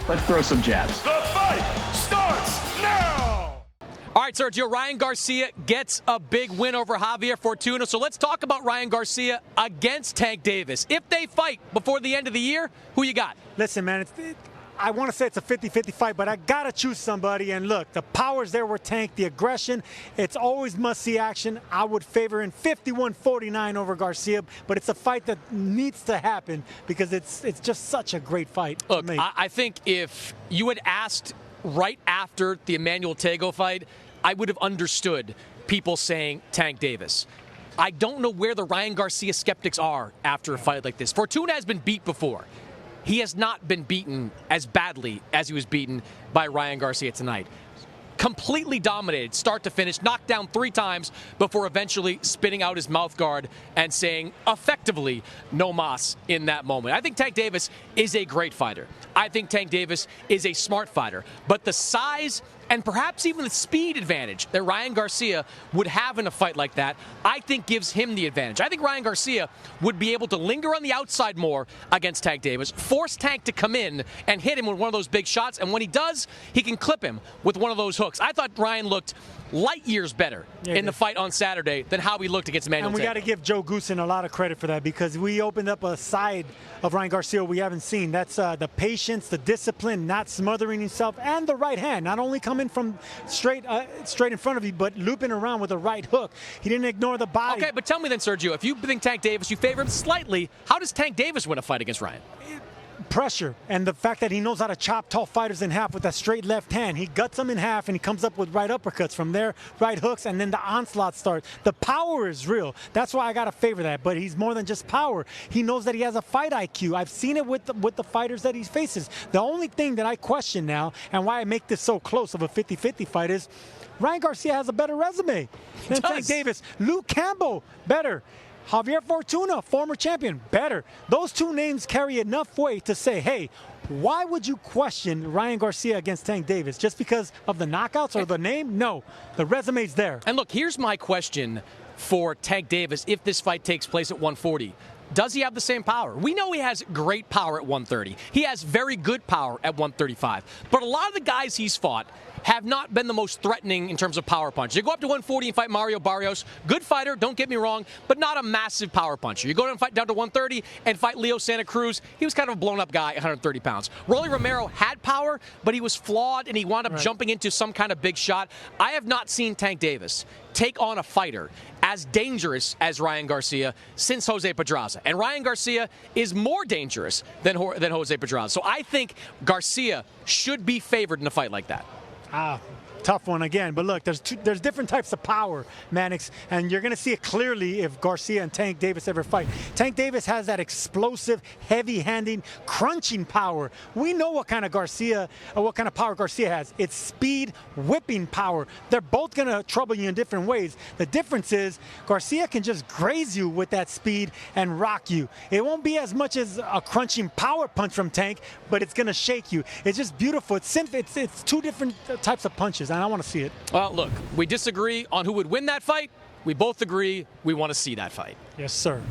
Let's throw some jabs. The fight starts now! All right, Sergio, Ryan Garcia gets a big win over Javier Fortuna. So let's talk about Ryan Garcia against Tank Davis. If they fight before the end of the year, who you got? Listen, man, I want to say it's a 50-50 fight, but I got to choose somebody. And look, the powers there were Tank, the aggression, it's always must-see action. I would favor in 51-49 over Garcia, but it's a fight that needs to happen because it's just such a great fight. Look, I think if you had asked right after the Emmanuel Tago fight, I would have understood people saying Tank Davis. I don't know where the Ryan Garcia skeptics are after a fight like this. Fortuna has been beat before. He has not been beaten as badly as he was beaten by Ryan Garcia tonight. Completely dominated, start to finish, knocked down 3 times before eventually spitting out his mouth guard and saying effectively no mas in that moment. I think Tank Davis is a great fighter. I think Tank Davis is a smart fighter. But the size and perhaps even the speed advantage that Ryan Garcia would have in a fight like that, I think gives him the advantage. I think Ryan Garcia would be able to linger on the outside more against Tank Davis, force Tank to come in and hit him with one of those big shots, and when he does, he can clip him with one of those hooks. I thought Ryan looked light years better in the fight on Saturday than how he looked against Emmanuel Tago. And we got to give Joe Goosen a lot of credit for that because we opened up a side of Ryan Garcia we haven't seen. That's the patience, the discipline, not smothering himself, and the right hand. Not only coming from straight in front of you, but looping around with a right hook. He didn't ignore the body. Okay, but tell me then, Sergio, if you think Tank Davis, you favor him slightly, how does Tank Davis win a fight against Ryan? Pressure and the fact that he knows how to chop tall fighters in half with that straight left hand. He guts them in half and he comes up with right uppercuts from there, right hooks, and then the onslaught starts. The power is real. That's why I got to favor that. But he's more than just power. He knows that he has a fight IQ. I've seen it with the fighters that he faces. The only thing that I question now and why I make this so close of a 50-50 fight is Ryan Garcia has a better resume than Tank Davis. Luke Campbell, better. Javier Fortuna, former champion, better. Those two names carry enough weight to say, hey, why would you question Ryan Garcia against Tank Davis? Just because of the knockouts or the name? No, the resume's there. And look, here's my question for Tank Davis if this fight takes place at 140. Does he have the same power? We know he has great power at 130. He has very good power at 135. But a lot of the guys he's fought have not been the most threatening in terms of power punch. You go up to 140 and fight Mario Barrios, good fighter, don't get me wrong, but not a massive power puncher. You go down and fight down to 130 and fight Leo Santa Cruz, he was kind of a blown up guy at 130 pounds. Rolly Romero had power, but he was flawed and he wound up jumping into some kind of big shot. I have not seen Tank Davis take on a fighter as dangerous as Ryan Garcia since Jose Pedraza. And Ryan Garcia is more dangerous than Jose Pedraza. So I think Garcia should be favored in a fight like that. Tough one again, but look, there's different types of power, Mannix, and you're going to see it clearly if Garcia and Tank Davis ever fight. Tank Davis has that explosive, heavy-handing, crunching power. We know what kind of power Garcia has. It's speed, whipping power. They're both going to trouble you in different ways. The difference is Garcia can just graze you with that speed and rock you. It won't be as much as a crunching power punch from Tank, but it's going to shake you. It's just beautiful. It's two different types of punches. And I want to see it. Well, look, we disagree on who would win that fight. We both agree we want to see that fight. Yes, sir.